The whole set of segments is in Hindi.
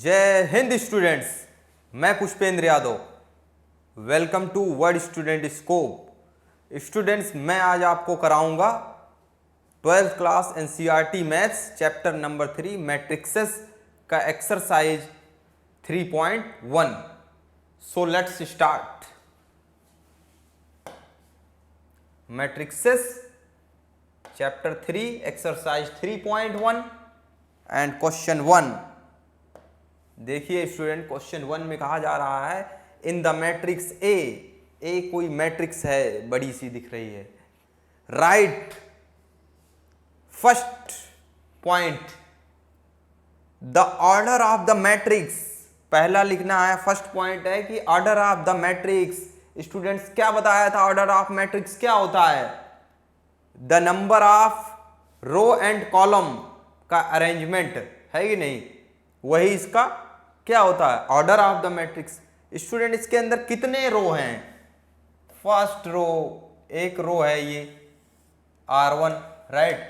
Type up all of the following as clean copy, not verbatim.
जय हिंद स्टूडेंट्स, मैं Pushpendra Yadav. Welcome to word student scope. Students, मैं आज आपको कराऊंगा 12th class NCERT maths chapter number 3 matrices का exercise 3.1। So let's start. Matrices chapter 3 exercise 3.1 and question 1। देखिए स्टूडेंट, क्वेश्चन 1 में कहा जा रहा है इन द मैट्रिक्स ए कोई मैट्रिक्स है, बड़ी सी दिख रही है। Right first point the order of the matrix. पहला लिखना है, फर्स्ट पॉइंट है कि order of the matrix. Students, क्या बताया था ऑर्डर ऑफ मैट्रिक्स क्या होता है? The number of row and column का अरेंजमेंट है कि नहीं, वही इसका क्या होता है, order of the matrix. Student, इसके अंदर कितने रो हैं? फर्स्ट रो, एक रो है ये R1, राइट।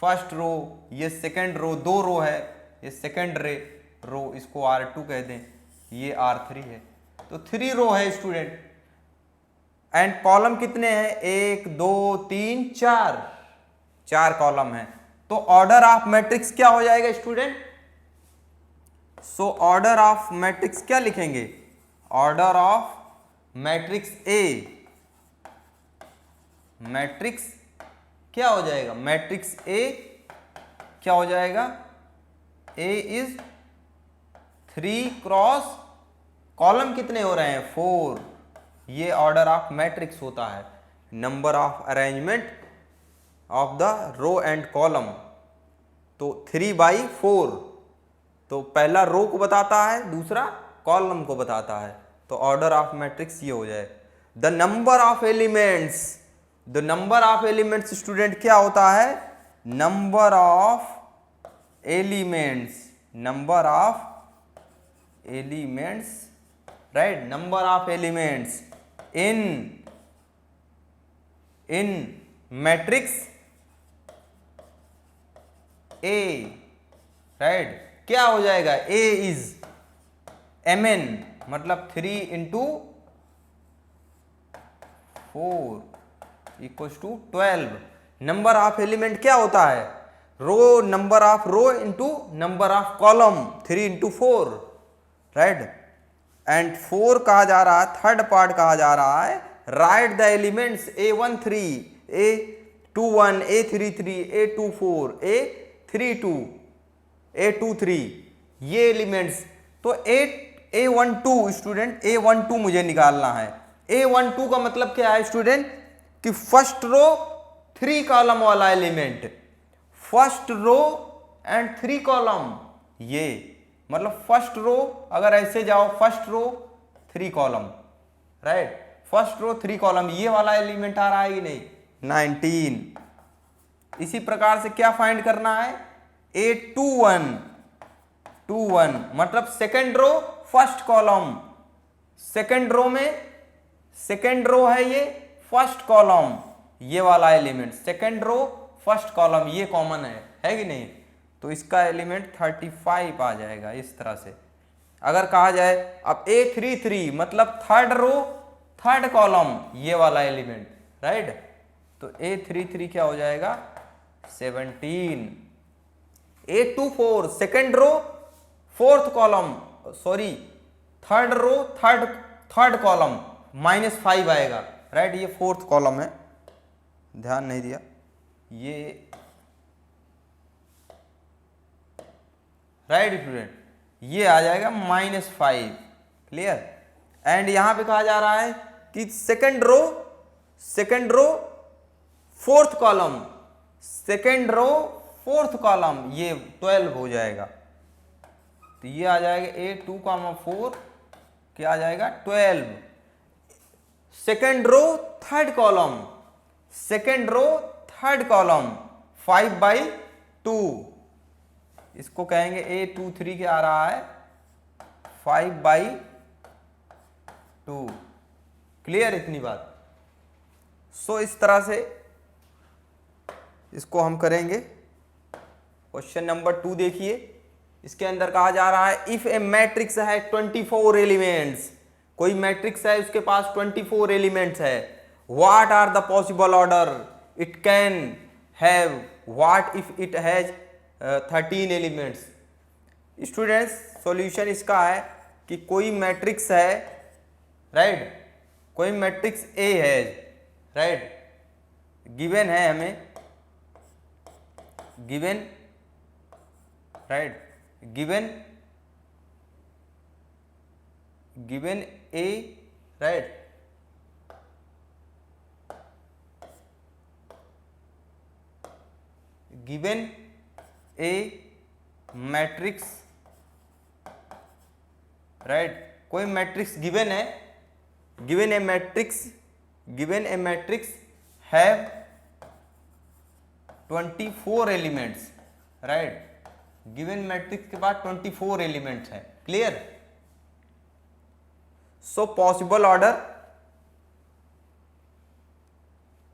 फर्स्ट रो, ये सेकंड रो, दो रो है, ये सेकंड रो, इसको R2 कह दें, ये R3 है, तो 3 रो है स्टूडेंट। एंड कॉलम कितने हैं? 1 2 3 4, 4 कॉलम है। तो ऑर्डर ऑफ मैट्रिक्स क्या हो जाएगा student? So order of matrix क्या लिखेंगे? Order of matrix A, matrix क्या हो जाएगा? मैट्रिक्स ए क्या हो जाएगा? ए इज 3 क्रॉस, कॉलम कितने हो रहे हैं? 4। ये ऑर्डर ऑफ मैट्रिक्स होता है। Number of arrangement of the row and column, तो 3/4। तो पहला रो को बताता है, दूसरा कॉलम को बताता है, तो ऑर्डर ऑफ मैट्रिक्स ये हो जाए। The number of elements, the number of elements student क्या होता है? Number of elements, number of elements, right, number of elements in matrix A, right. क्या हो जाएगा? A इज Mn, मतलब 3 × 4 = 12। नंबर ऑफ एलिमेंट क्या होता है? Row, number of row into number of column, 3 × 4, right. And 4 कहा जा रहा है, थर्ड पार्ट कहा जा रहा है, right the elements A13, A21, A33, A24, A32, A23, ये एलिमेंट्स। तो A12 स्टूडेंट, A12 मुझे निकालना है। A12 का मतलब क्या है स्टूडेंट? कि फर्स्ट रो 3 कॉलम वाला element, first row and 3 column, ये मतलब फर्स्ट रो, अगर ऐसे जाओ, first row 3 column, right, first row 3 column, ये वाला एलिमेंट आ रहा है कि नहीं? 19। इसी प्रकार से क्या फाइंड करना है? A21 मतलब second row first column, second row में सेकेंड रो है ये, फर्स्ट कॉलम ये वाला element, second row first column, ये कॉमन है कि नहीं? तो इसका एलिमेंट 35 आ जाएगा इस तरह से। अगर कहा जाए अब A33 मतलब थर्ड रो थर्ड कॉलम, ये वाला एलिमेंट, राइट, तो A33 क्या हो जाएगा? 17। A24 second row fourth column, sorry third row third column, -5 आएगा, राइट, ये फोर्थ कॉलम है, ध्यान नहीं दिया, ये राइट स्टूडेंट, ये आ जाएगा -5, क्लियर। एंड यहां पे कहा जा रहा है कि second row fourth column, second row fourth column, ये 12 हो जाएगा, तो ये आ जाएगा A2,4 क्या आ जाएगा? 12। Second row third column, second row third column 5/2, इसको कहेंगे A23 क्या आ रहा है? 5/2, क्लियर इतनी बात। सो इस तरह से इसको हम करेंगे। क्वेश्चन नंबर 2 देखिए, इसके अंदर कहा जा रहा है इफ ए मैट्रिक्स है 24 एलिमेंट्स, कोई मैट्रिक्स है उसके पास 24 एलिमेंट्स है, what are the possible order it can have, what if it has 13 elements. Students solution इसका है कि कोई मैट्रिक्स है, राइट, कोई मैट्रिक्स ए है, राइट, गिवन है हमें, गिवन, राइट, गिवन ए, राइट, गिवन ए मैट्रिक्स, राइट, कोई मैट्रिक्स गिवन है, given A matrix have 24 elements, right, given matrix के बाद 24 एलिमेंट्स है, clear. So possible order,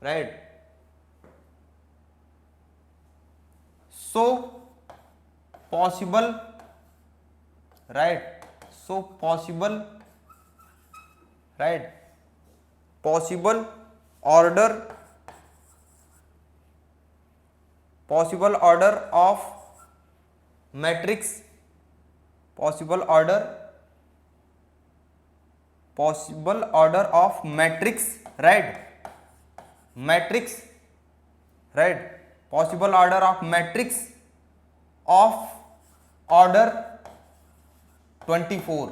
right, so possible, right, so possible, right, possible order, possible order of matrix, possible order of matrix, right, matrix, right, possible order of matrix of order 24,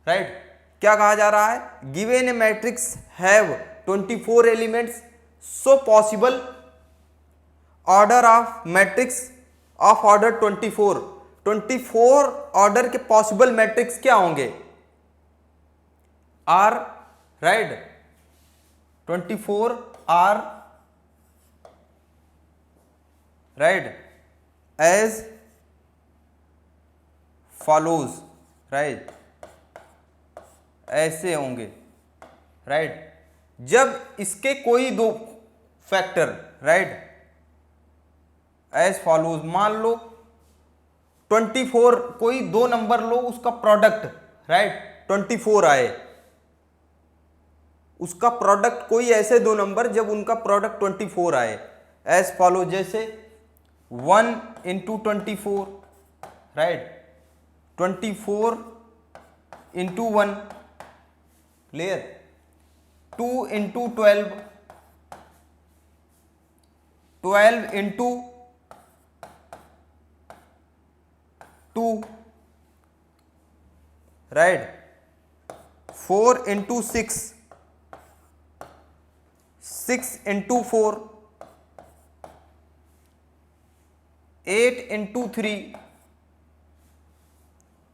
right. क्या कहा जा रहा है, given A matrix have 24 elements, so possible order of matrix of order 24 order के पॉसिबल मैट्रिक्स क्या होंगे, are, right, 24 are, right, as follows, right, ऐसे होंगे, राइट, जब इसके कोई दो फैक्टर, राइट, एज फॉलोज, मान लो 24, कोई दो नंबर लो उसका प्रोडक्ट, राइट, 24 आए, उसका प्रोडक्ट कोई ऐसे दो नंबर जब उनका प्रोडक्ट 24 आए, एज फॉलो, जैसे 1 into 24, right, 24 into 1, clear, 2 into 12, 12 into 2, right, 4 into 6, 6 into 4, 8 into 3,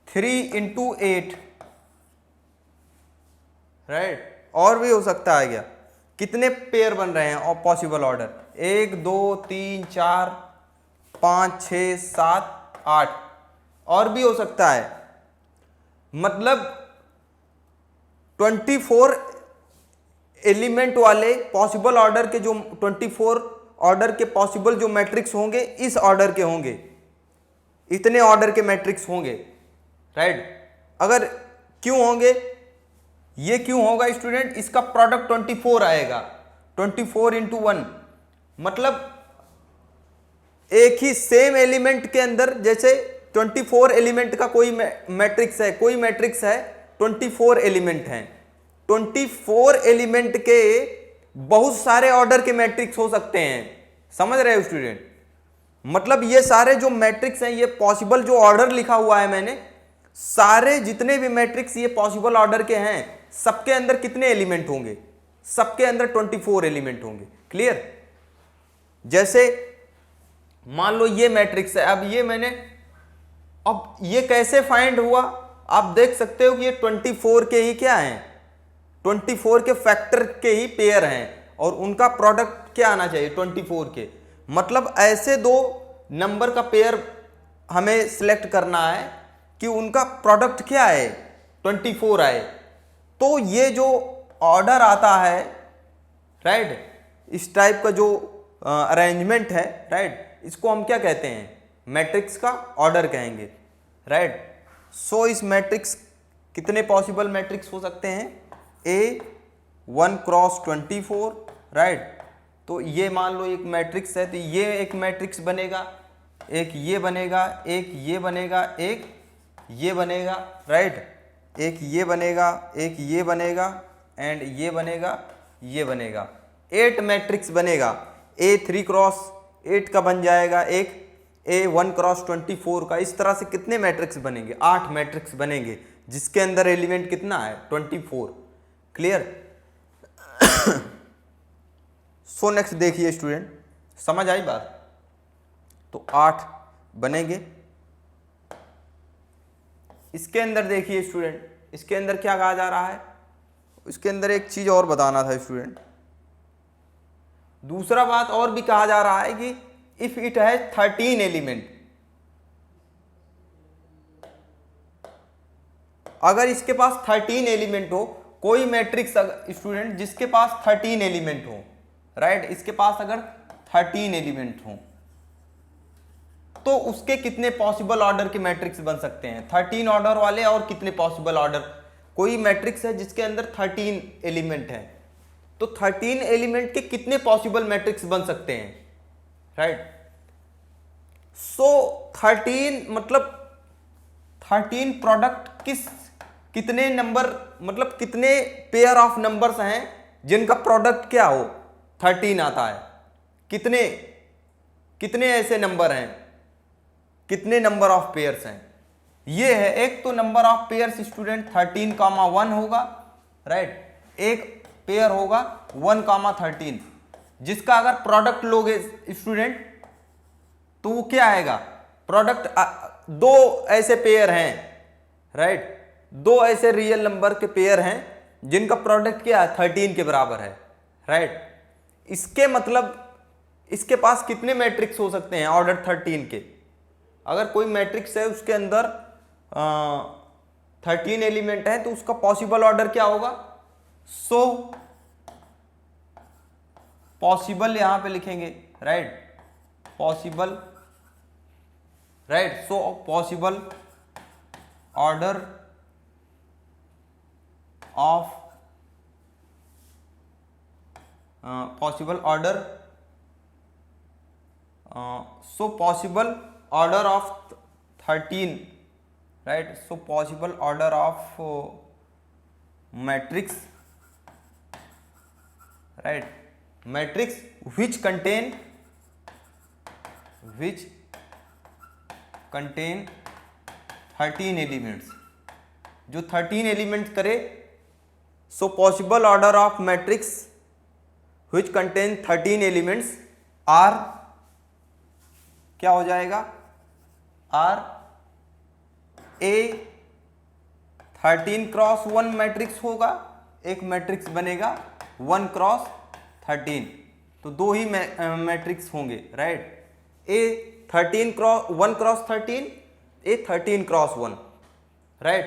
3 into 8, right, और भी हो सकता है क्या, कितने पेयर बन रहे हैं और पॉसिबल ऑर्डर, 1 2 3 4 5 6 7 8, और भी हो सकता है, मतलब 24 एलिमेंट वाले पॉसिबल ऑर्डर के जो 24 ऑर्डर के पॉसिबल जो मैट्रिक्स होंगे इस ऑर्डर के होंगे, इतने ऑर्डर के मैट्रिक्स होंगे, राइट। अगर क्यों होंगे, ये क्यों होगा स्टूडेंट, इसका प्रोडक्ट 24 आएगा, 24 इंटू 1, मतलब एक ही सेम एलिमेंट के अंदर, जैसे 24 एलिमेंट का कोई मैट्रिक्स है, कोई मैट्रिक्स है 24 एलिमेंट हैं, 24 एलिमेंट के बहुत सारे ऑर्डर के मैट्रिक्स हो सकते हैं, समझ रहे हो स्टूडेंट, मतलब ये सारे जो मैट्रिक्स हैं, ये पॉसिबल जो ऑर्डर लिखा हुआ है मैंने, सारे जितने भी मैट्रिक्स ये पॉसिबल ऑर्डर के हैं, सबके अंदर कितने एलिमेंट होंगे, सबके अंदर 24 एलिमेंट होंगे, क्लियर। जैसे मान लो ये मैट्रिक्स है, अब ये मैंने, अब ये कैसे फाइंड हुआ, आप देख सकते हो कि ये 24 के ही क्या हैं, 24 के फैक्टर के ही पेयर हैं, और उनका प्रोडक्ट क्या आना चाहिए 24 के, मतलब ऐसे दो नंबर का पेयर हमें सिलेक्ट करना है कि उनका प्रोडक्ट क्या है 24 आए, तो ये जो ऑर्डर आता है, राइट, इस टाइप का जो अरेंजमेंट है, राइट, इसको हम क्या कहते हैं, मैट्रिक्स का ऑर्डर कहेंगे, राइट। सो इस मैट्रिक्स कितने पॉसिबल मैट्रिक्स हो सकते हैं, A 1 क्रॉस 24, राइट। तो ये मान लो एक मैट्रिक्स है, तो ये एक मैट्रिक्स बनेगा, एक ये बनेगा, एक ये बनेगा, एक ये बनेगा, राइट। एक ये बनेगा, एक ये बनेगा, एंड ये बनेगा, ये बनेगा। 8 मैट्रिक्स बनेगा। A 3 क्रॉस 8 का बन जाएगा एक, A 1 क्रॉस 24 का। इस तरह से कितने मैट्रिक्स बनेंगे, 8 मैट्रिक्स बनेंगे, जिसके अंदर एलिमेंट कितना है, 24। क्लियर। सो नेक्स्ट देखिए स्टूडेंट, समझ आई बात। तो 8 बनेंगे। इसके अंदर देखिए स्टूडेंट, इसके अंदर क्या कहा जा रहा है, इसके अंदर एक चीज और बताना था स्टूडेंट। दूसरा बात और भी कहा जा रहा है कि इफ इट हैज 13 एलिमेंट, अगर इसके पास 13 एलिमेंट हो, कोई मैट्रिक्स स्टूडेंट जिसके पास 13 एलिमेंट हो, राइट, इसके पास अगर 13 एलिमेंट हो, तो उसके कितने पॉसिबल ऑर्डर के मैट्रिक्स बन सकते हैं, 13 ऑर्डर वाले, और कितने पॉसिबल ऑर्डर। कोई मैट्रिक्स है जिसके अंदर 13 एलिमेंट है, तो 13 एलिमेंट के कितने पॉसिबल मैट्रिक्स बन सकते हैं, राइट। सो 13 मतलब 13 प्रोडक्ट कितने नंबर, मतलब कितने पेयर ऑफ नंबर्स हैं जिनका प्रोडक्ट क्या हो, 13 आता है। कितने ऐसे नंबर हैं, कितने नंबर ऑफ पेयर्स हैं, ये है। एक तो नंबर ऑफ पेयर्स स्टूडेंट 13,1 होगा, राइट। एक पेयर होगा 1,13, जिसका अगर प्रोडक्ट लोगे स्टूडेंट तो वो क्या आएगा, प्रोडक्ट। दो ऐसे पेयर हैं, राइट, दो ऐसे रियल नंबर के पेयर हैं जिनका प्रोडक्ट क्या है, 13 के बराबर है, राइट। इसके मतलब इसके पास कितने मैट्रिक्स हो सकते हैं ऑर्डर 13 के। अगर कोई मैट्रिक्स है उसके अंदर 13 एलिमेंट है, तो उसका पॉसिबल ऑर्डर क्या होगा। सो पॉसिबल यहां पे लिखेंगे, right, possible, right. So possible order of possible order, so possible order of 13, right. So possible order of matrix, right, matrix which contain 13 elements, जो 13 एलिमेंट्स करे। सो possible order of matrix which contain 13 elements are, क्या हो जाएगा, R A 13 क्रॉस 1 मैट्रिक्स होगा, एक मैट्रिक्स बनेगा 1 क्रॉस 13, तो दो ही मैट्रिक्स होंगे, right. A 13 cross 1 cross 13, A 13 cross 1, right.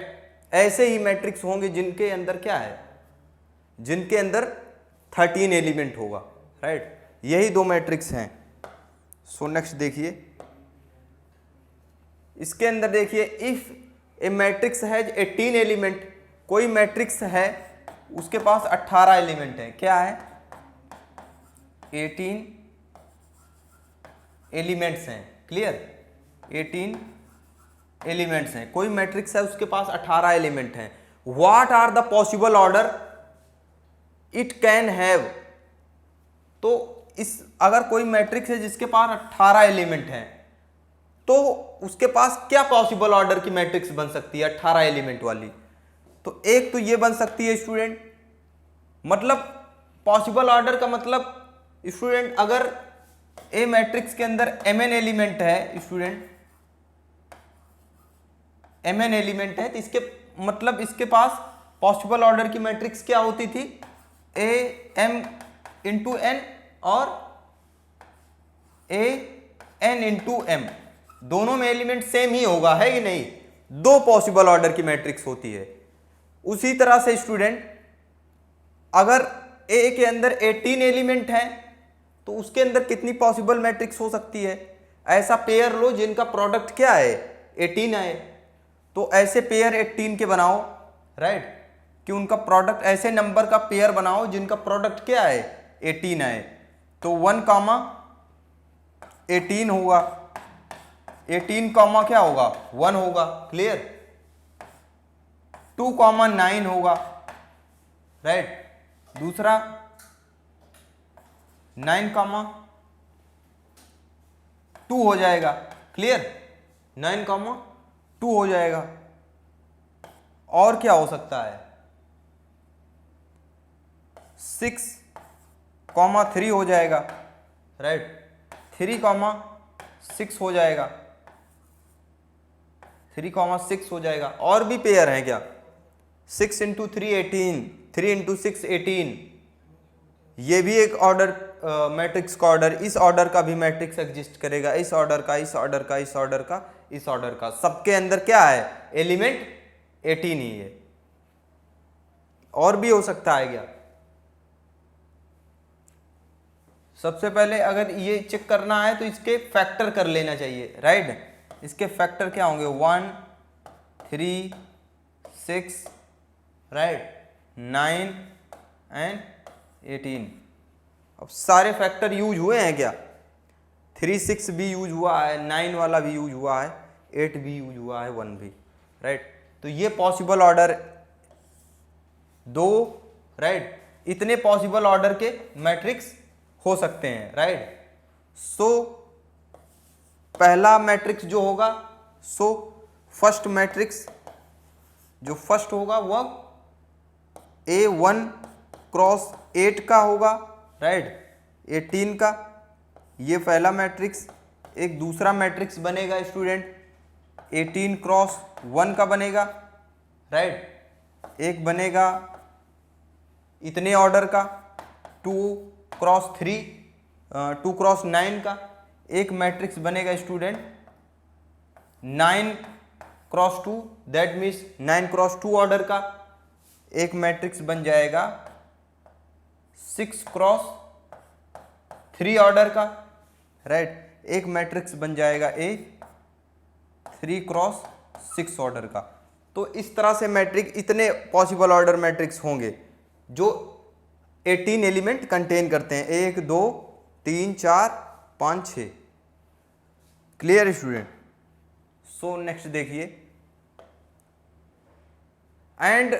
ऐसे ही मैट्रिक्स होंगे जिनके अंदर क्या है, जिनके अंदर 13 एलिमेंट होगा, राइट। यही दो मैट्रिक्स हैं। सो नेक्स्ट देखिए, इसके अंदर देखिए, if A matrix has 18 element, कोई मैट्रिक्स है उसके पास 18 एलिमेंट है, क्या है, 18 एलिमेंट्स हैं, क्लियर, 18 एलिमेंट्स हैं। कोई मैट्रिक्स है उसके पास 18 एलिमेंट हैं। What are the possible order it can have, तो इस अगर कोई मैट्रिक्स है जिसके पास 18 एलिमेंट हैं, तो उसके पास क्या पॉसिबल ऑर्डर की मैट्रिक्स बन सकती है 18 एलिमेंट वाली। तो एक तो ये बन सकती है स्टूडेंट, मतलब पॉसिबल ऑर्डर का मतलब स्टूडेंट, अगर ए मैट्रिक्स के अंदर mn एलिमेंट है स्टूडेंट, mn एलिमेंट है, तो इसके मतलब इसके पास पॉसिबल ऑर्डर की मैट्रिक्स क्या होती थी, a m इंटू n और a n इंटू m, दोनों में एलिमेंट सेम ही होगा, है कि नहीं, दो पॉसिबल ऑर्डर की मैट्रिक्स होती है। उसी तरह से स्टूडेंट, अगर a के अंदर 18 एलिमेंट हैं, तो उसके अंदर कितनी पॉसिबल मैट्रिक्स हो सकती है, ऐसा पेयर लो जिनका प्रोडक्ट क्या है 18 है, तो ऐसे पेयर 18 के बनाओ, राइट, कि उनका प्रोडक्ट, ऐसे नंबर का पेयर बनाओ जिनका प्रोडक्ट क्या है 18 है। तो 1 कामा 18 होगा, 18 कॉमा क्या होगा 1 होगा, क्लियर। 2 कॉमा 9 होगा, राइट, दूसरा 9 कॉमा 2 हो जाएगा, क्लियर, 9 कॉमा 2 हो जाएगा। और क्या हो सकता है 6 कॉमा 3 हो जाएगा, राइट, 3 कॉमा 6 हो जाएगा, 3 कॉमा 6 हो जाएगा। और भी पेयर है क्या 6 इंटू 3 18, 3 इंटू 6 18, ये भी एक ऑर्डर मैट्रिक्स का ऑर्डर, इस ऑर्डर का भी मैट्रिक्स एग्जिस्ट करेगा, इस ऑर्डर का, इस ऑर्डर का, इस ऑर्डर का, इस ऑर्डर का, सबके अंदर क्या है एलिमेंट 18 ही है। और भी हो सकता है क्या, सबसे पहले अगर ये चेक करना है तो इसके फैक्टर कर लेना चाहिए, राइट। इसके फैक्टर क्या होंगे 1 3 6, राइट, 9 एंड 18। अब सारे फैक्टर यूज हुए हैं क्या 3 6 भी यूज हुआ है, 9 वाला भी यूज हुआ है, 8 भी यूज हुआ है, 1 भी, राइट। तो ये पॉसिबल ऑर्डर 2, राइट, इतने पॉसिबल ऑर्डर के मैट्रिक्स हो सकते हैं, राइट। सो पहला मैट्रिक्स जो होगा, सो फर्स्ट मैट्रिक्स जो फर्स्ट होगा वह A1 क्रॉस 8 का होगा, राइट, 18 का, ये पहला मैट्रिक्स। एक दूसरा मैट्रिक्स बनेगा स्टूडेंट 18 क्रॉस 1 का बनेगा, राइट। एक बनेगा इतने ऑर्डर का 2 क्रॉस 3, 2 क्रॉस 9 का। एक मैट्रिक्स बनेगा student 9 cross 2, that means 9 cross 2 order का। एक मैट्रिक्स बन जाएगा 6 क्रॉस 3 ऑर्डर का, राइट। एक मैट्रिक्स बन जाएगा 3 क्रॉस 6 ऑर्डर का। तो इस तरह से मैट्रिक्स, इतने पॉसिबल ऑर्डर मैट्रिक्स होंगे जो 18 एलिमेंट कंटेन करते हैं, 1 2 3 4 5 6, क्लियर स्टूडेंट। सो नेक्स्ट देखिए, एंड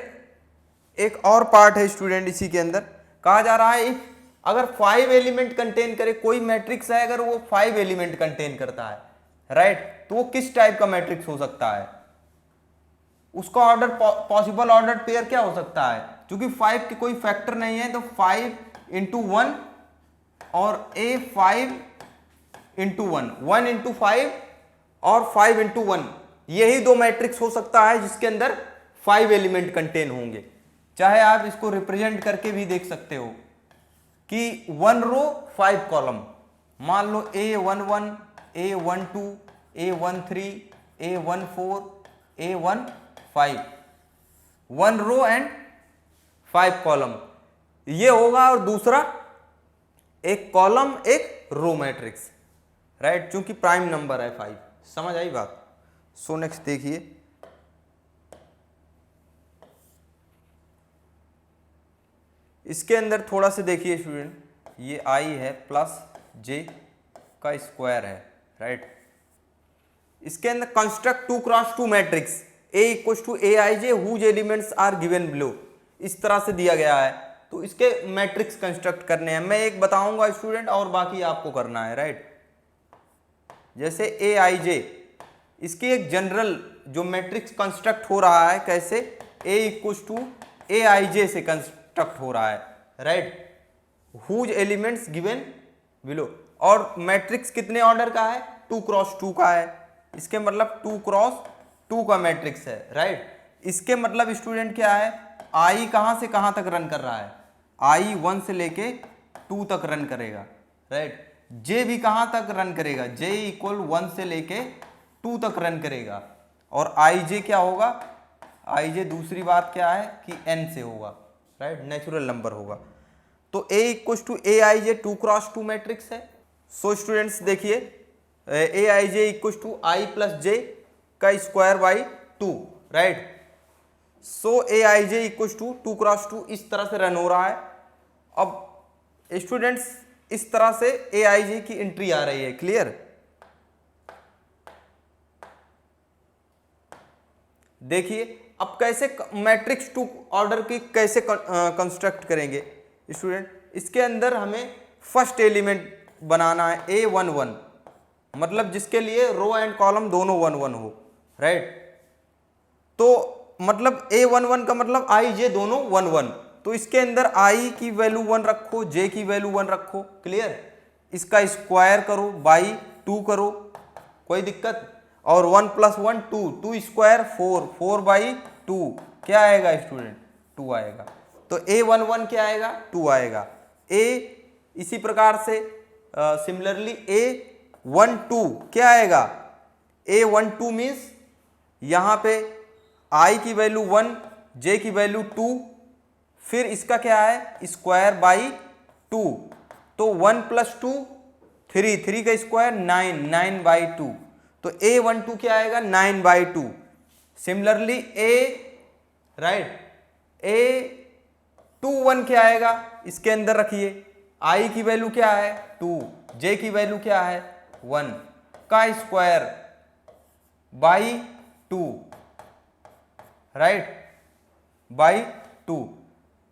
एक और पार्ट है स्टूडेंट, इसी के अंदर कहा जा रहा है अगर 5 एलिमेंट कंटेन करे, कोई मैट्रिक्स है अगर वो 5 एलिमेंट कंटेन करता है, राइट, तो वो किस टाइप का मैट्रिक्स हो सकता है, उसका ऑर्डर, पॉसिबल ऑर्डर पेयर क्या हो सकता है। क्योंकि 5 के कोई फैक्टर नहीं है तो 5 इंटू 1 और A5 इंटू 1, 1 इंटू 5 और 5 इंटू 1, यही दो मैट्रिक्स हो सकता है जिसके अंदर 5 एलिमेंट कंटेन होंगे। चाहे आप इसको रिप्रेजेंट करके भी देख सकते हो कि 1 रो 5 कॉलम, मान लो A11, A12, A13, A14, A15, 1 row and 5 column ये होगा, और दूसरा एक कॉलम एक रो मैट्रिक्स, राइट, क्योंकि प्राइम नंबर है 5। समझ आई बात। सो नेक्स्ट देखिए, इसके अंदर थोड़ा सा देखिए स्टूडेंट, ये I है प्लस J का स्क्वायर है, राइट। इसके अंदर construct 2 cross 2 matrix A equals to AIJ whose elements are given below, इस तरह से दिया गया है। तो इसके मैट्रिक्स कंस्ट्रक्ट करने हैं, मैं एक बताऊंगा स्टूडेंट और बाकी आपको करना है, राइट। जैसे AIJ, इसकी एक जनरल जो मैट्रिक्स कंस्ट्रक्ट हो रहा है, कैसे A इक्वल्स टू AIJ से कंस्ट्रक्ट हो रहा है, right, whose elements given below. और मैट्रिक्स कितने ऑर्डर का है 2 क्रॉस 2 का है, इसके मतलब 2 क्रॉस 2 का मैट्रिक्स है, राइट। इसके मतलब स्टूडेंट क्या है, I कहां से कहां तक रन कर रहा है, I 1 से लेके 2 तक रन करेगा, राइट। J भी कहां तक रन करेगा, J इक्वल 1 से लेके 2 तक रन करेगा। और IJ क्या होगा, IJ दूसरी बात क्या है कि N से होगा, राइट, नेचुरल नंबर होगा। तो A equal to AIJ 2 cross 2 matrix है। सो स्टूडेंट्स देखिए, ए I J equal to I plus J का square by 2, right. So A I J equal to 2 cross 2 इस तरह से रन हो रहा है। अब स्टूडेंट्स इस तरह से ए आई जे की एंट्री आ रही है, क्लियर। देखिए अब कैसे मैट्रिक्स 2 ऑर्डर की कैसे कंस्ट्रक्ट करेंगे स्टूडेंट। इसके अंदर हमें फर्स्ट एलिमेंट बनाना है A11, मतलब जिसके लिए रो एंड कॉलम दोनों 1 1 हो, राइट। तो मतलब A11 का मतलब आई जे दोनों 1 1, तो इसके अंदर आई की वैल्यू 1 रखो, जे की वैल्यू 1 रखो, क्लियर। इसका स्क्वायर करो बाई 2 करो, कोई दिक्कत। और 1 प्लस 1 2, 2 स्क्वायर 4, 4 बाई 2 क्या आएगा स्टूडेंट, 2 आएगा। तो A11 क्या आएगा, 2 आएगा। इसी प्रकार से सिमिलरली A12 क्या आएगा, A12 मीन्स यहाँ पे आई की वैल्यू 1, जे की वैल्यू 2, फिर इसका क्या है स्क्वायर बाई 2, तो 1 प्लस 2 3, 3 का स्क्वायर 9, 9 बाई 2, तो A12 क्या आएगा 9 बाई 2। सिमिलरली राइट A21 क्या आएगा, इसके अंदर रखिए आई की वैल्यू क्या है 2, जे की वैल्यू क्या है 1 का square by 2, right, by 2,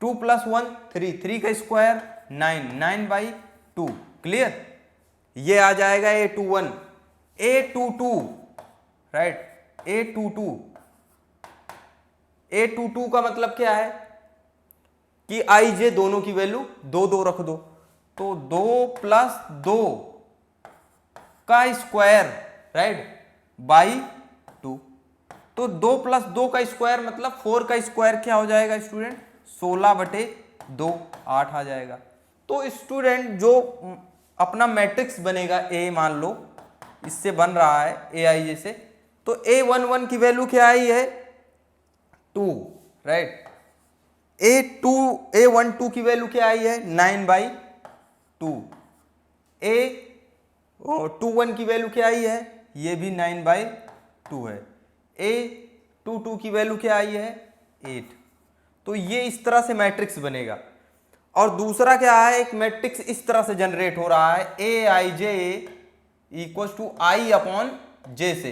2 plus 1 3, 3 का स्क्वायर 9, 9 बाई 2, क्लियर। ये आ जाएगा A21। A22 राइट, A22 का मतलब क्या है कि आई जे दोनों की वैल्यू 2 2 रख दो, तो 2 प्लस 2 का स्क्वायर, राइट, बाई 2, तो 2 प्लस 2 का स्क्वायर मतलब 4 का स्क्वायर क्या हो जाएगा स्टूडेंट 16/2, 8 आ जाएगा। तो स्टूडेंट जो अपना मैट्रिक्स बनेगा ए, मान लो इससे बन रहा है ए आई जे से, तो A11 की वैल्यू क्या आई है 2, राइट। A12 की वैल्यू क्या आई है 9 बाई 2, A21 की वैल्यू क्या आई है, ये भी 9 बाई 2 है, A22 की वैल्यू क्या आई है 8। तो ये इस तरह से मैट्रिक्स बनेगा। और दूसरा क्या है, एक मैट्रिक्स इस तरह से जनरेट हो रहा है ए I J equal to I upon जे से,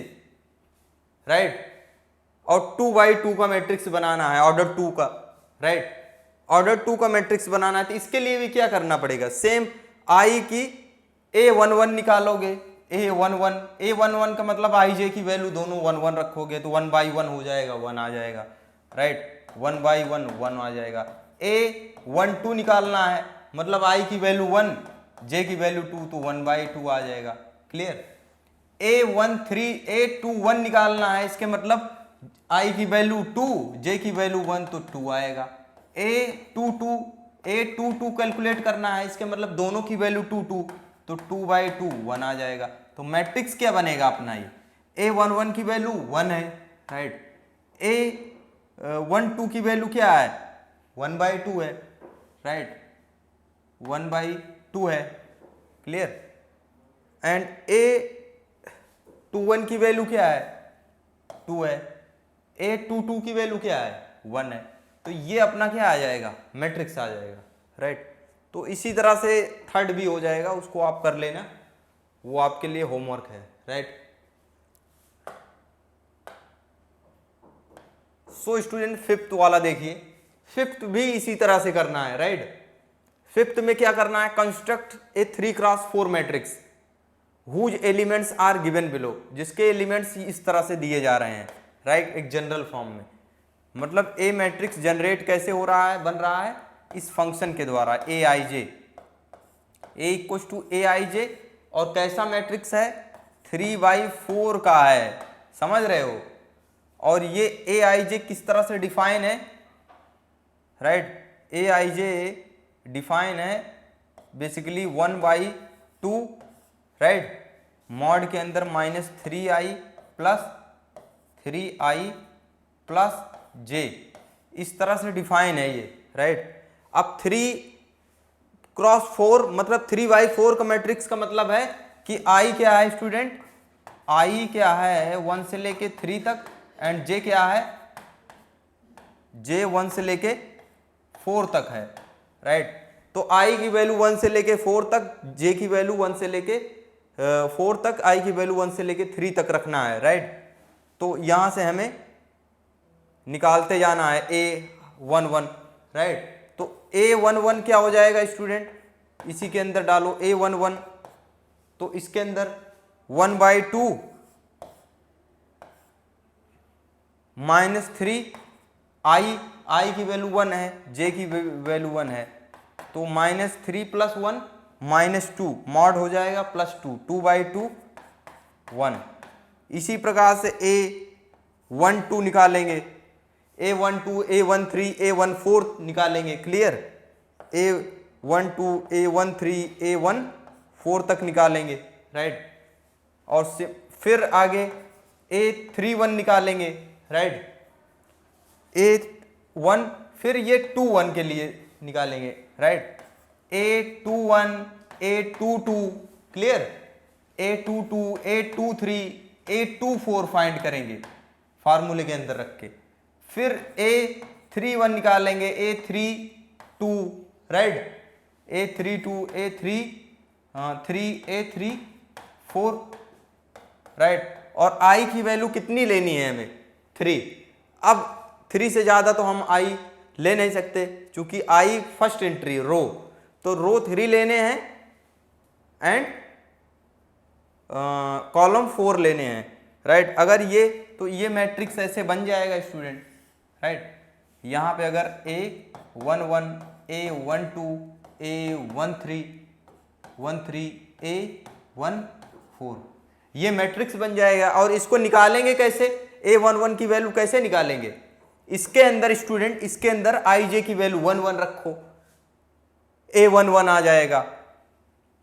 राइट। और 2/2 का मैट्रिक्स बनाना है, ऑर्डर 2 का, राइट, ऑर्डर 2 का मैट्रिक्स बनाना है। तो इसके लिए भी क्या करना पड़ेगा, सेम आई की A11 निकालोगे, A11 का मतलब आई जे की वैल्यू दोनों 1 1 रखोगे, तो 1/1 हो जाएगा, 1 आ जाएगा, राइट, 1/1 1 आ जाएगा। A12 निकालना है, मतलब आई की वैल्यू 1, जे की वैल्यू 2, तो 1/2 आ जाएगा, क्लियर। A21 निकालना है, इसके मतलब आई की वैल्यू 2, जे की वैल्यू 1, तो 2 आएगा। A22 कैलकुलेट करना है, इसके मतलब दोनों की वैल्यू 2 2, तो 2/2 1 आ जाएगा। तो मैट्रिक्स क्या बनेगा अपना, ये A11 की वैल्यू 1 है, राइट, A12 की वैल्यू क्या है 1/2 है, राइट, 1/2 है, क्लियर। एंड A21 की वैल्यू क्या है 2 है, A22 की वैल्यू क्या है 1 है। तो ये अपना क्या आ जाएगा, मैट्रिक्स आ जाएगा, राइट। तो इसी तरह से थर्ड भी हो जाएगा, उसको आप कर लेना, वो आपके लिए होमवर्क है, राइट। सो स्टूडेंट फिफ्थ वाला देखिए, फिफ्थ भी इसी तरह से करना है, राइट। फिफ्थ में क्या करना है, construct a 3x4 matrix whose elements are given below, जिसके एलिमेंट्स इस तरह से दिए जा रहे हैं, राइट, एक जनरल फॉर्म में। मतलब ए मैट्रिक्स जनरेट कैसे हो रहा है, बन रहा है इस फंक्शन के द्वारा ए I J, A equal to A I जे, और कैसा मैट्रिक्स है 3/4 का है, समझ रहे हो। और ये ए आई जे किस तरह से डिफाइन है, right, A I J define है बेसिकली 1/2, राइट, मॉड के अंदर -3i plus 3i plus j, इस तरह से डिफाइन है ये, राइट। अब 3x4 मतलब 3/4 का मैट्रिक्स का मतलब है कि आई क्या है स्टूडेंट, आई क्या है 1 से लेके 3 तक, एंड जे क्या है, जे 1 से लेके 4 तक है, राइट। तो आई की वैल्यू 1 से लेके 4 तक, जे की वैल्यू 1 से लेके 4 तक, आई की वैल्यू 1 से लेके 3 तक रखना है, राइट। तो यहां से हमें निकालते जाना है A11, राइट। तो A11 क्या हो जाएगा स्टूडेंट, इसी के अंदर डालो A11, तो इसके अंदर 1/2 -3 आई की वैल्यू 1 है, जे की वैल्यू 1 है, तो -3 + 1 -2 मॉड हो जाएगा +2, 2/2 1। इसी प्रकार से A12 निकालेंगे, A12 A13 A14 निकालेंगे, क्लियर। A12 A13 A14 तक निकालेंगे, राइट। और फिर आगे A31 निकालेंगे, राइट। A1 फिर ये 21 के लिए निकालेंगे, right. A21 A22 clear, A22 A23 A24 find करेंगे फार्मूले के अंदर रख के। फिर A31 निकालेंगे, A32 right, A32 A34 right. और I की वैल्यू कितनी लेनी है हमें, 3। अब 3 से ज़्यादा तो हम I ले नहीं सकते, क्योंकि I फर्स्ट एंट्री रो, तो रो 3 लेने हैं एंड कॉलम 4 लेने हैं, राइट। अगर ये तो ये मैट्रिक्स ऐसे बन जाएगा स्टूडेंट, राइट। यहाँ पे अगर A11 A12 A13 13 A14 ये मैट्रिक्स बन जाएगा। और इसको निकालेंगे कैसे, A11 की वैल्यू कैसे निकालेंगे, इसके अंदर स्टूडेंट, इसके अंदर IJ की वैल्यू 1 1 रखो, A11 आ जाएगा।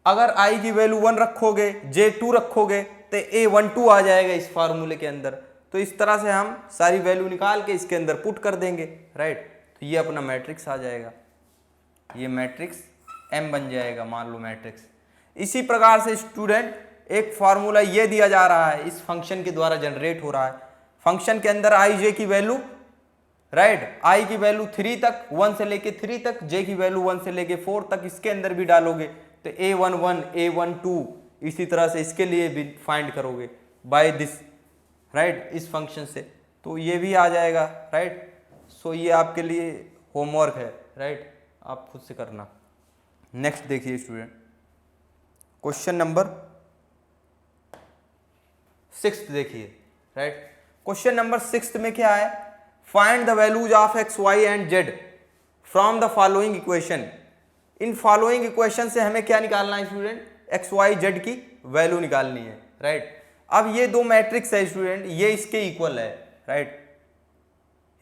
अगर I की वैल्यू 1 रखोगे, J2 रखोगे, तो A12 आ जाएगा इस फार्मूले के अंदर। तो इस तरह से हम सारी वैल्यू निकाल के इसके अंदर पुट कर देंगे, राइट। तो ये अपना मैट्रिक्स आ जाएगा, ये मैट्रिक्स M बन जाएगा, मान लो मैट्रिक्स। इसी प्रकार से स्टूडेंट एक फार्मूला ये दिया जा रहा है, इस फंक्शन के द्वारा जनरेट हो रहा है। फंक्शन के अंदर IJ की वैल्यू, राइट, I की वैल्यू 3 तक, 1 से लेके 3 तक, J की वैल्यू 1 से लेके 4 तक इसके अंदर भी डालोगे, तो A11 A12 इसी तरह से इसके लिए भी फाइंड करोगे बाय दिस, राइट, इस फंक्शन से। तो ये भी आ जाएगा, राइट। सो ये आपके लिए होमवर्क है, राइट, आप खुद से करना। नेक्स्ट देखिए स्टूडेंट, क्वेश्चन नंबर 6 देखिए, राइट। क्वेश्चन नंबर 6 में क्या है, find the values of x, y and z from the following equation. In following equation से हमें क्या निकालना है स्टूडेंट, x, y, z की वैल्यू निकालनी है, राइट। अब ये दो मैट्रिक्स है स्टूडेंट, ये इसके इक्वल है, राइट,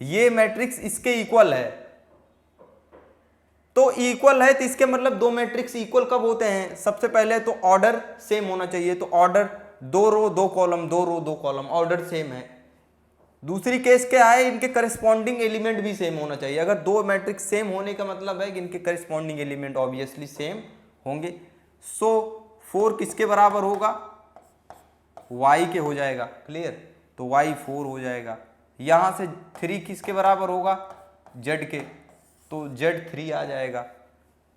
ये मैट्रिक्स इसके इक्वल है। तो इक्वल है तो इसके मतलब दो मैट्रिक्स इक्वल कब होते हैं, सबसे पहले तो ऑर्डर सेम होना चाहिए, तो ऑर्डर 2 रो 2 कॉलम, 2 रो 2 कॉलम, ऑर्डर सेम है। दूसरी केस क्या है, इनके करस्पॉन्डिंग एलिमेंट भी सेम होना चाहिए। अगर दो मैट्रिक्स सेम होने का मतलब है कि इनके करस्पॉन्डिंग एलिमेंट ऑब्वियसली सेम होंगे। सो 4 किसके बराबर होगा, y के हो जाएगा, क्लियर, तो y 4 हो जाएगा। यहाँ से 3 किसके बराबर होगा, z के, तो z 3 आ जाएगा।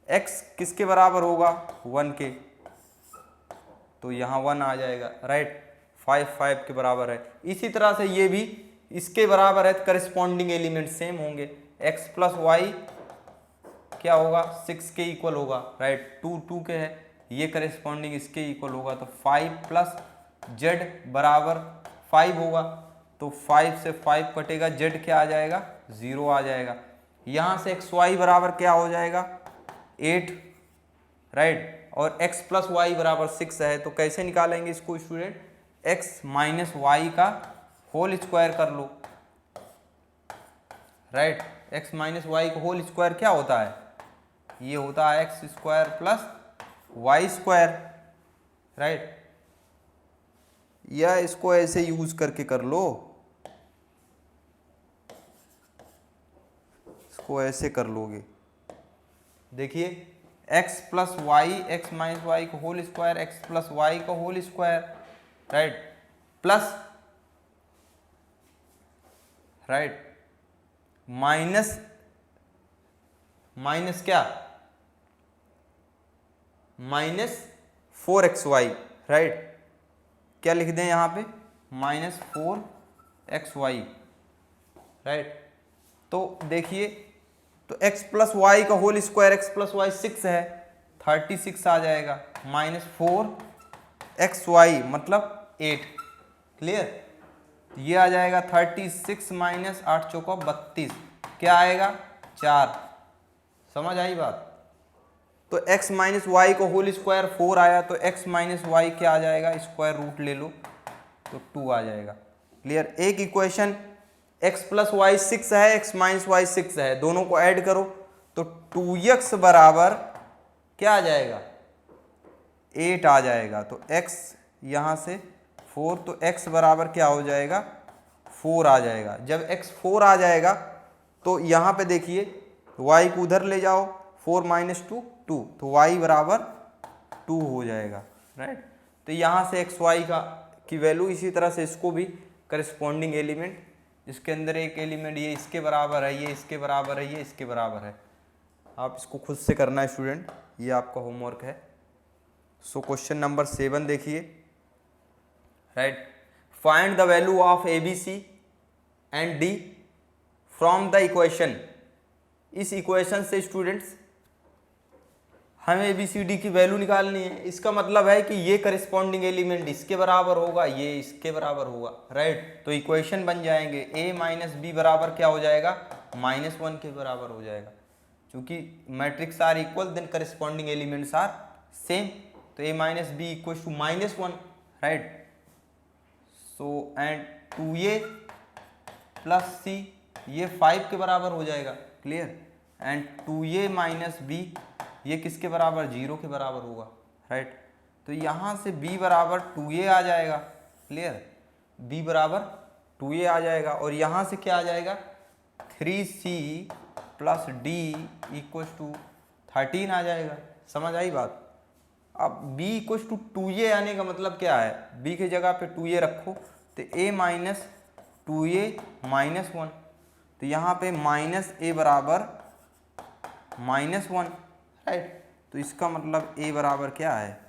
x किसके बराबर होगा, 1 के, तो यहाँ 1 आ जाएगा, राइट। 5 5 के बराबर है। इसी तरह से ये भी इसके बराबर है, करस्पॉन्डिंग एलिमेंट सेम होंगे। x + y क्या होगा, 6 के इक्वल होगा, राइट, 2 2 के है, ये करस्पॉन्डिंग इसके इक्वल होगा, तो 5 + z बराबर 5 होगा, तो 5 से 5 कटेगा, z क्या आ जाएगा, 0 आ जाएगा। यहाँ से xy बराबर क्या हो जाएगा, 8, राइट, और x + y बराबर 6 है। तो कैसे निकालेंगे इसको स्टूडेंट, x - y का होल स्क्वायर कर लो, राइट। x - y का होल स्क्वायर क्या होता है, ये होता है x² + y², राइट। या इसको ऐसे यूज करके कर लो, इसको ऐसे कर लोगे, देखिए x plus y x minus y का whole square x plus Y का whole square, right, plus right minus minus क्या माइनस 4xy, राइट, क्या लिख दें यहाँ पे माइनस 4xy, राइट। तो देखिए तो x प्लस वाई का whole square x plus Y 6 है, 36 आ जाएगा, माइनस 4xy मतलब 8, क्लियर। ये आ जाएगा 36 माइनस 8 चौका 32, क्या आएगा 4, समझ आई बात। तो x माइनस वाई को होल स्क्वायर 4 आया, तो x माइनस वाई क्या आ जाएगा, स्क्वायर रूट ले लो तो 2 आ जाएगा, क्लियर। एक इक्वेशन x प्लस वाई 6 है, x माइनस वाई 6 है, दोनों को ऐड करो तो 2x बराबर क्या आ जाएगा 8 आ जाएगा। तो x यहाँ से 4, तो x बराबर क्या हो जाएगा 4 आ जाएगा। जब x 4 आ जाएगा तो यहाँ पे देखिए y को उधर ले जाओ, 4 माइनस 2 2, तो y बराबर 2 हो जाएगा, राइट। तो यहाँ से एक्स वाई की वैल्यू, इसी तरह से इसको भी करस्पॉन्डिंग एलिमेंट, इसके अंदर एक एलिमेंट ये इसके बराबर है, ये इसके बराबर है, ये इसके बराबर है। आप इसको खुद से करना है स्टूडेंट, ये आपका होमवर्क है। सो क्वेश्चन नंबर 7 देखिए, right, find the value of A B C and D from the equation. इस इक्वेशन से स्टूडेंट्स हमें ए बी सी डी की वैल्यू निकालनी है। इसका मतलब है कि ये करस्पॉन्डिंग एलिमेंट इसके बराबर होगा, ये इसके बराबर होगा, राइट। तो इक्वेशन बन जाएंगे ए माइनस बी बराबर क्या हो जाएगा -1 के बराबर हो जाएगा। क्योंकि matrix are equal then corresponding elements are same, तो a minus b equal to -1, right. So and 2a plus c ये 5 के बराबर हो जाएगा, clear. And 2a minus B ये किसके बराबर 0 के बराबर होगा, राइट। तो यहाँ से b बराबर 2a आ जाएगा, क्लियर, b बराबर 2a आ जाएगा। और यहाँ से क्या आ जाएगा 3c plus d equal to 13 आ जाएगा, समझ आई बात। अब b इक्व टू 2a आने का मतलब क्या है, b की जगह पे 2a रखो तो a माइनस 2a -1, तो यहाँ पे -a बराबर -1, राइट। तो इसका मतलब a बराबर क्या है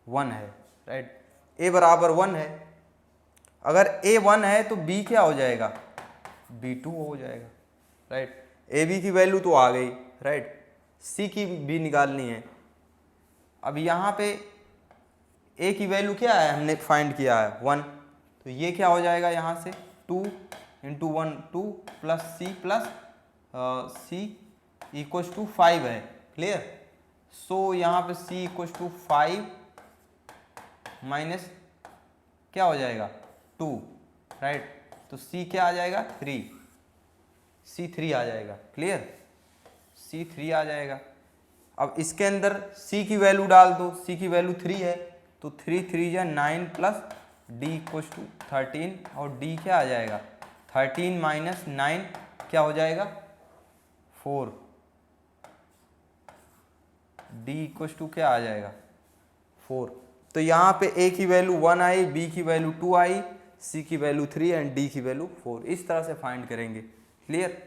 1 है, राइट, a बराबर 1 है। अगर a 1 है तो b क्या हो जाएगा b 2 हो जाएगा, राइट। a b की वैल्यू तो आ गई, राइट, c की भी निकालनी है। अब यहाँ पे a की वैल्यू क्या है हमने फाइंड किया है 1, तो ये क्या हो जाएगा यहाँ से 2 into 1 2 plus c equals to 5 है, क्लियर। सो यहाँ पे c इक्वल्स टू 5 माइनस क्या हो जाएगा 2, राइट। तो c क्या आ जाएगा 3, c 3 आ जाएगा, क्लियर, c 3 आ जाएगा। अब इसके अंदर c की वैल्यू डाल दो, c की वैल्यू 3 है, तो 3 3 या 9 प्लस d इक्वल्स टू 13, और d क्या आ जाएगा 13 माइनस 9 क्या हो जाएगा 4, d इक्वल्स टू क्या आ जाएगा 4। तो यहाँ पे a की वैल्यू 1 आई, b की वैल्यू 2 आई, c की वैल्यू 3 एंड d की वैल्यू 4। इस तरह से फाइंड करेंगे, क्लियर।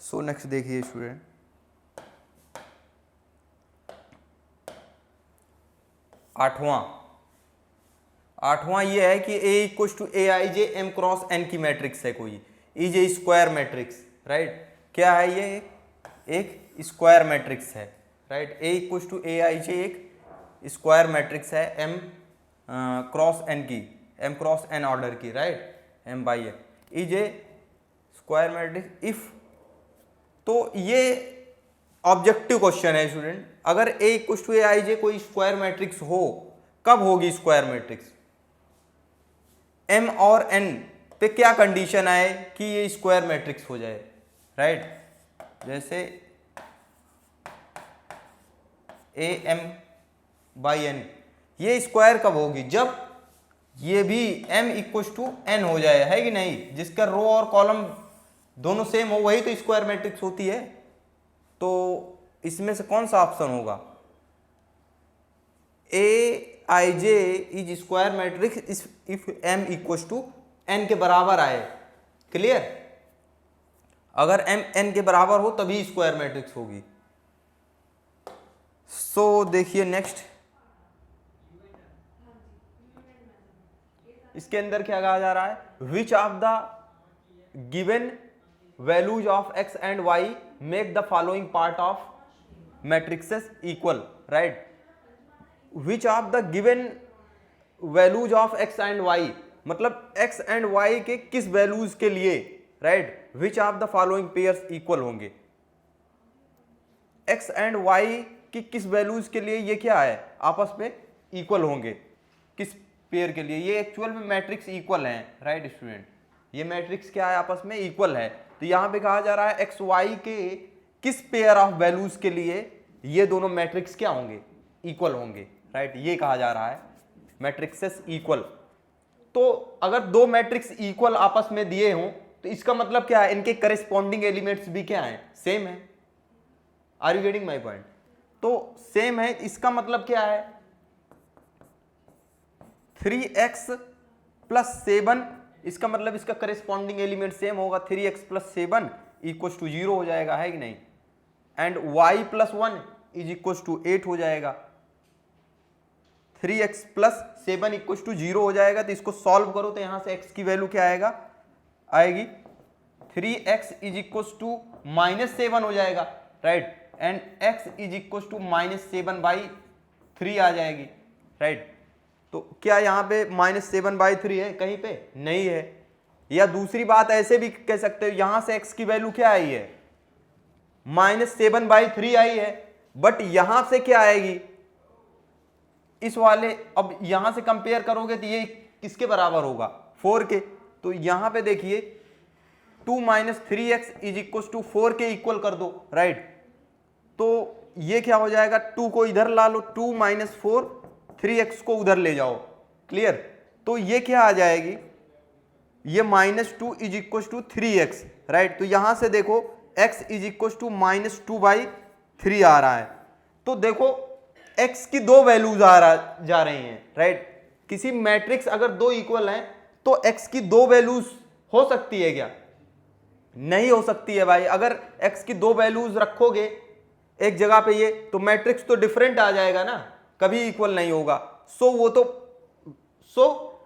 सो नेक्स्ट देखिए स्टूडेंट, आठवां ये है कि a equals to A I J M cross N की मैट्रिक्स है कोई, is a square matrix, right. क्या है ये एक स्क्वायर मैट्रिक्स है, right. a equals to A I J एक स्क्वायर मैट्रिक्स है m क्रॉस n की, m क्रॉस n ऑर्डर की, right, m by n is a square matrix if. तो ये ऑब्जेक्टिव क्वेश्चन है स्टूडेंट। अगर a equals to A I जे कोई स्क्वायर मैट्रिक्स हो, कब होगी स्क्वायर मैट्रिक्स, m और n पे क्या कंडीशन आए कि ये स्क्वायर मैट्रिक्स हो जाए, राइट। जैसे am बाई n ये स्क्वायर कब होगी, जब ये भी m इक्वल्स टू n हो जाए, है कि नहीं, जिसका रो और कॉलम दोनों सेम हो, वही तो स्क्वायर मैट्रिक्स होती है। तो इसमें से कौन सा ऑप्शन होगा? Aij is square matrix if m equal to n के बराबर आए। क्लियर? अगर m n के बराबर हो तभी स्क्वायर मैट्रिक्स होगी। सो देखिए नेक्स्ट, इसके अंदर क्या कहा जा रहा है? Which of the given values of x and y make the following part of matrixes equal, right? Which of the given values of x and y, मतलब x एंड y के किस वैल्यूज के लिए, right, which of the following pairs equal होंगे? x एंड y की किस वैल्यूज के लिए ये क्या है, आपस में इक्वल होंगे? किस पेयर के लिए? ये एक्चुअल में मैट्रिक्स इक्वल है, राइट स्टूडेंट? ये मैट्रिक्स क्या है, आपस में इक्वल है। तो यहां पे कहा जा रहा है एक्स वाई के किस पेयर ऑफ वैल्यूज के लिए ये दोनों मैट्रिक्स क्या होंगे, इक्वल होंगे, राइट? ये कहा जा रहा है मैट्रिक्सेस इक्वल। तो अगर दो मैट्रिक्स इक्वल आपस में दिए हों तो इसका मतलब क्या है, इनके करेस्पॉन्डिंग एलिमेंट्स भी क्या है, सेम है। Are you getting my point? तो सेम है, इसका मतलब क्या है, 3x प्लस 7, इसका मतलब इसका करेस्पॉन्डिंग एलिमेंट सेम होगा, 3x प्लस 7 इक्वल टू 0 हो जाएगा, है कि नहीं? And y plus 1 is equal to 8 हो जाएगा। 3x प्लस 7 इक्वल टू 0 हो जाएगा। तो इसको सॉल्व करो तो यहां से x की वैल्यू क्या आएगा, आएगी 3x इज इक्वल टू -7 हो जाएगा, right? And x is equal to -7/3 आ जाएगी, राइट? तो क्या यहाँ पे -7/3 है कहीं पे? नहीं है। या दूसरी बात ऐसे भी कह सकते हो, यहां से x की वैल्यू क्या आई है, -7/3 आई है, बट यहां से क्या आएगी, इस वाले, अब यहां से कंपेयर करोगे तो ये किसके बराबर होगा, 4 के। तो यहां पे देखिए 2 - 3x इज इक्वल टू 4 के इक्वल कर दो, राइट? तो ये क्या हो जाएगा, 2 को इधर ला लो, 2 - 4, 3x को उधर ले जाओ, क्लियर? तो ये क्या आ जाएगी, ये -2 is equal to 3x, right? तो यहां से देखो x इज इक्वल टू -2/3 आ रहा है। तो देखो x की दो वैल्यूज जा रही हैं, राइट? किसी मैट्रिक्स अगर दो इक्वल हैं तो x की दो वैल्यूज हो सकती है क्या? नहीं हो सकती है भाई। अगर x की दो वैल्यूज रखोगे एक जगह पे ये, तो मैट्रिक्स तो डिफरेंट आ जाएगा ना, कभी इक्वल नहीं होगा। So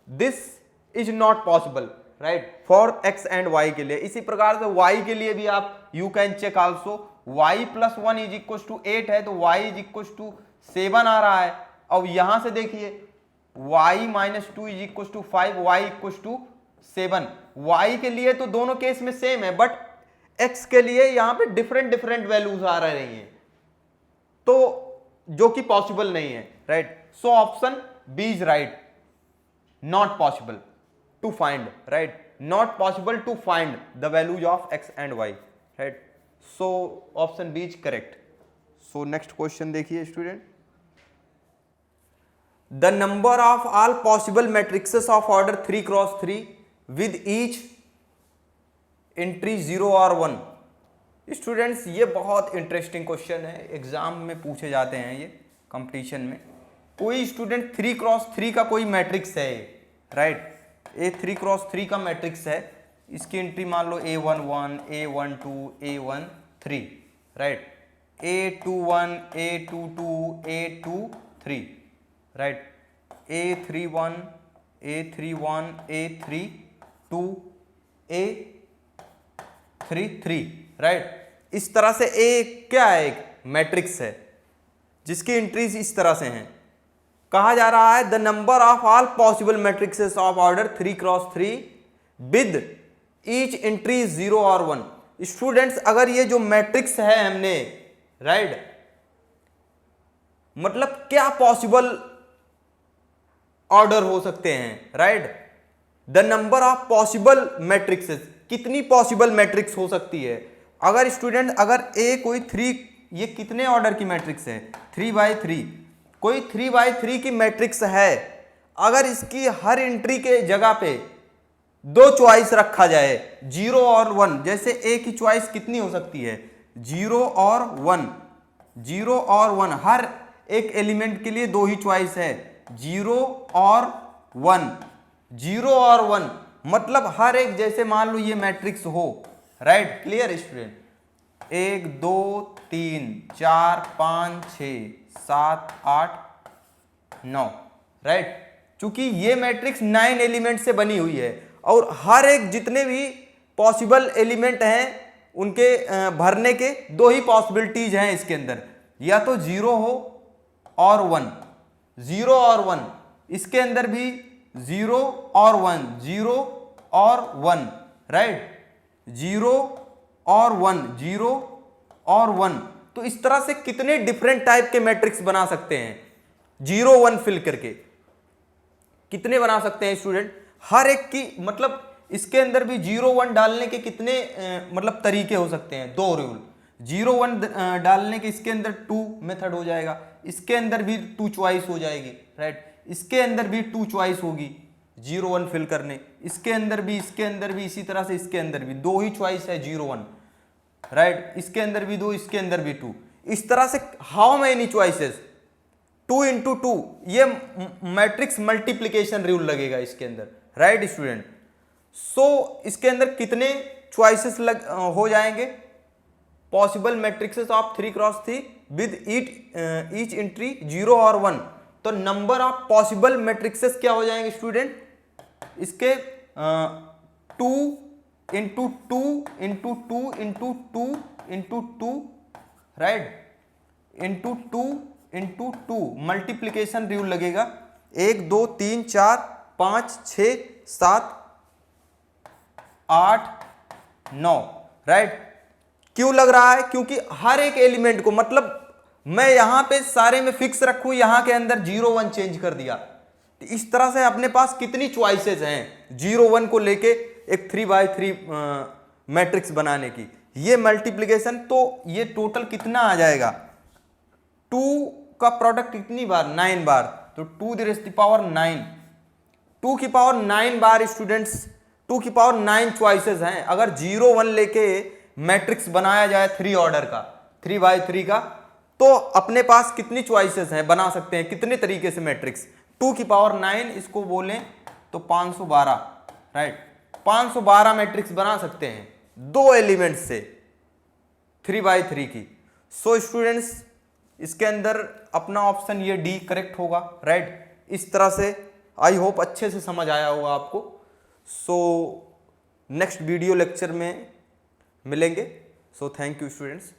this is not possible, right, for x and y के लिए। इसी प्रकार से y के लिए भी आप you can check also, y plus 1 is equal to 8 है तो y इज इक्वल टू 7 आ रहा है। अब यहां से देखिए y - 2 is equal to 5, y equal to 7। y के लिए तो दोनों केस में सेम है, बट x के लिए यहां पे डिफरेंट वैल्यूज आ रही हैं, तो जो कि पॉसिबल नहीं है, right? So option B is right, not possible to find, right? Not possible to find the values of x and y, right? So option B is correct. So next question देखिए student, the number of all possible matrices of order 3x3 with each entry 0 और 1। स्टूडेंट्स ये बहुत इंटरेस्टिंग क्वेश्चन है, एग्जाम में पूछे जाते हैं ये, कंपटीशन में। कोई स्टूडेंट 3x3 का कोई मैट्रिक्स है, राइट? ये 3x3 का मैट्रिक्स है, इसकी एंट्री मान लो A11, A12, A13, right? A21, A22, A23, right? A31, A31, A32, A33, right? इस तरह से ए क्या है, एक मैट्रिक्स है जिसकी एंट्रीज इस तरह से हैं। कहा जा रहा है the number of all possible matrices of order 3x3 with each entry 0 और 1। स्टूडेंट्स अगर ये जो मैट्रिक्स है हमने, राइट, मतलब क्या पॉसिबल ऑर्डर हो सकते हैं, right? The number of possible matrixes, कितनी पॉसिबल मैट्रिक्स हो सकती है। अगर स्टूडेंट अगर ए कोई 3, ये कितने ऑर्डर की मैट्रिक्स है, 3x3, कोई 3x3 की मैट्रिक्स है, अगर इसकी हर एंट्री के जगह पे दो चॉइस रखा जाए 0 और 1, जैसे ए की चॉइस कितनी हो सकती है, 0 और 1, 0 और 1, हर एक एलिमेंट के लिए दो ही चॉइस है, 0 और 1, 0 और 1, मतलब हर एक, जैसे मान लो ये मैट्रिक्स हो, राइट, क्लियर स्टूडेंट, 1 2 3 4 5 6 7 8 9, राइट, चूंकि ये मैट्रिक्स 9 एलिमेंट से बनी हुई है और हर एक जितने भी पॉसिबल एलिमेंट हैं उनके भरने के दो ही पॉसिबिलिटीज हैं इसके अंदर, या तो 0 हो और 1, 0 और 1, इसके अंदर भी 0 और 1, 0 और 1, राइट, 0 और 1, 0 और 1, तो इस तरह से कितने डिफरेंट टाइप के मैट्रिक्स बना सकते हैं 0 1 फिल करके, कितने बना सकते हैं स्टूडेंट, हर एक की, मतलब इसके अंदर भी 0 1 डालने के कितने मतलब तरीके हो सकते हैं, दो रूल, 0 1 डालने के इसके अंदर 2 मेथड हो जाएगा, इसके अंदर भी 2 चॉइस हो जाएगी, राइट, इसके अंदर भी 2 चॉइस होगी 0 1 फिल करने, इसके अंदर भी इसी तरह से इसके अंदर भी दो ही चॉइस है 0 1, राइट, इसके अंदर भी 2, इसके अंदर भी 2, इस तरह से हाउ मेनी चॉइसेस, 2 into 2, ये मैट्रिक्स मल्टीप्लीकेशन रूल लगेगा इसके अंदर, राइट स्टूडेंट। सो इसके अंदर कितने चॉइसेस हो जाएंगे, possible matrices of 3x3 with each entry 0 और 1, तो नंबर ऑफ पॉसिबल मैट्रिक्सेस क्या हो जाएंगे स्टूडेंट, इसके 2 into 2 into 2 into 2 into 2, right, into 2 into 2 multiplication rule लगेगा, 1 2 3 4 5 6 7 8 9, राइट, क्यों लग रहा है, क्योंकि हर एक एलिमेंट को, मतलब मैं यहां पे सारे में फिक्स रखूं, यहां के अंदर 0 1 चेंज कर दिया, तो इस तरह से अपने पास कितनी चॉइसेस हैं 0 1 को लेके एक 3x3 मैट्रिक्स बनाने की, ये मल्टीप्लीकेशन, तो ये टोटल कितना आ जाएगा, 2 का प्रोडक्ट कितनी बार, 9 बार, तो 2 द रेज़ टू पावर 9, 2 की पावर 9 बार स्टूडेंट्स, 2 की पावर 9 चॉइसेस हैं, अगर 0 1 लेके मैट्रिक्स बनाया जाए 3 ऑर्डर का, 3x3 का, तो अपने पास कितनी चॉइसेस हैं, बना सकते हैं कितने तरीके से मैट्रिक्स, 2 की पावर 9 इसको बोलें तो 512, राइट, 512 मैट्रिक्स बना सकते हैं दो एलिमेंट से 3x3 की। सो स्टूडेंट्स इसके अंदर अपना ऑप्शन ये डी करेक्ट होगा, राइट, इस तरह से आई होप अच्छे से समझ आया होगा आपको। सो नेक्स्ट वीडियो लेक्चर में मिलेंगे, सो थैंक यू स्टूडेंट्स।